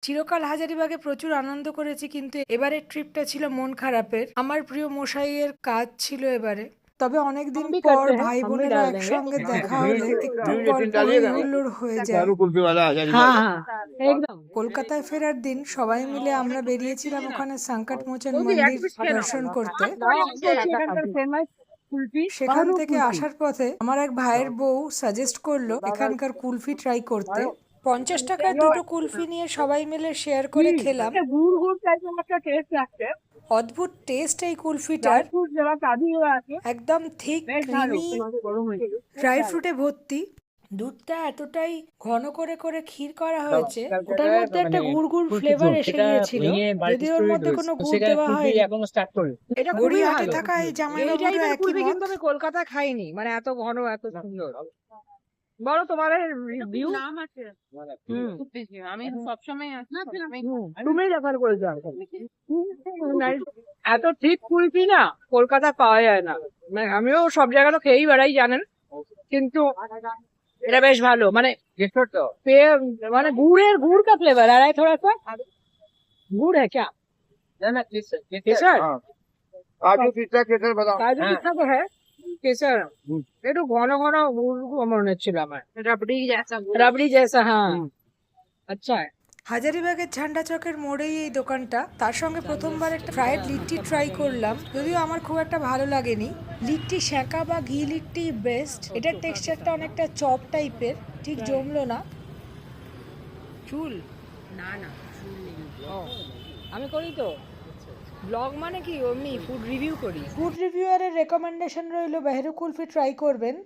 চিরকাল হাজারিবাগে প্রচুর আনন্দ করেছি, কিন্তু এবারের ট্রিপটা ছিল মন খারাপের। আমার প্রিয় মশাইয়ের কাজ ছিল এবারে। তবে অনেকদিন हम भी পর करते हैं, ভাই हम भी বোনেরা डाल देंगे। একসঙ্গে দেখা हाँ, হলে हाँ, একটু हाँ, গল্প डालिएगा। হুল্লোড় হয়ে যায়। दारू कुल्फी वाला हजारी हाँ बाग। हाँ एकदम। কলকাতায় ফেরার দিন সবাই মিলে আমরা বেরিয়েছিলাম ওখানে সংকট মোচন মন্দির দর্শন করতে। এখানকার ফেমাস কুলফি সেখান থেকে আসার পথে আমার এক ভাইয়ের বউ সাজেস্ট করলো এখানকার কুলফি ট্রাই করতে। 50 টাকায় দুটো কুলফি নিয়ে সবাই মিলে শেয়ার করে খেলাম। গুড় গুড় টাইপের একটা টেস্ট লাগছে। অদ্ভুত টেস্ট এই ড্রাই কুলফিটার, ফ্রুট যারা কাজু হয়ে আছে একদম ঠিক বেশ ভালো। ক্রিমি, গরম হয়েছে। ড্রাই ফ্রুটে ভর্তি। দুধটা এতটাই ঘন করে করে ক্ষীর করা হয়েছে, ওটার মধ্যে একটা গুড় গুড় ফ্লেভার এসে গিয়েছিল, যদি ওর মধ্যে কোনো গুড় দেওয়া হয়। এটা খুবই গড়িয়াহাটে ভালো। থাকা এই জামাই এই বাবুরা টাইপের একই কুলফি মত। কিন্তু আমি কলকাতা খাইনি, মানে এত ঘন এত সুন্দর। বলো তোমার রিভিউ। নাম আছে খুব বেশি। আমি সবসময় আসি, তুমি রেফার করেছো এত ঠিক কুলফি না কলকাতা পাওয়া যায় না। মানে আমিও সব জায়গায় তো খেয়েই বেড়াই জানেন, কিন্তু এটা বেশ ভালো। মানে মানে गुड़ गुड़ का फ्लेवर आ रहा है थोड़ा सा। गुड़ है क्या? केसर हाँ, काजू पिस्ता केसर बादाम। काजू पिस्ता तो है, केसर একটু ঘন ঘন গুড় মনে হচ্ছিল আমার। रबड़ी जैसा রাবড়ি जैसा। হ্যাঁ আচ্ছা। হাজারিবাগের ঝান্ডা চকের মোড়েই এই দোকানটা। তার সঙ্গে প্রথমবার একটা ফ্রাইড লিট্টি ট্রাই করলাম, যদিও আমার খুব একটা ভালো লাগেনি। লিট্টি সেঁকা বা ঘি লিট্টি বেস্ট। এটার টেক্সচারটা অনেকটা চপ টাইপের, ঠিক জমলো না। চুল না না চুল নেই। ও, আমি করি তো ব্লগ, মানে কি এমনি ফুড রিভিউ করি। ফুড রিভিউয়ারের রেকমেন্ডেশন রইল বেহেরু কুলফি ট্রাই করবেন।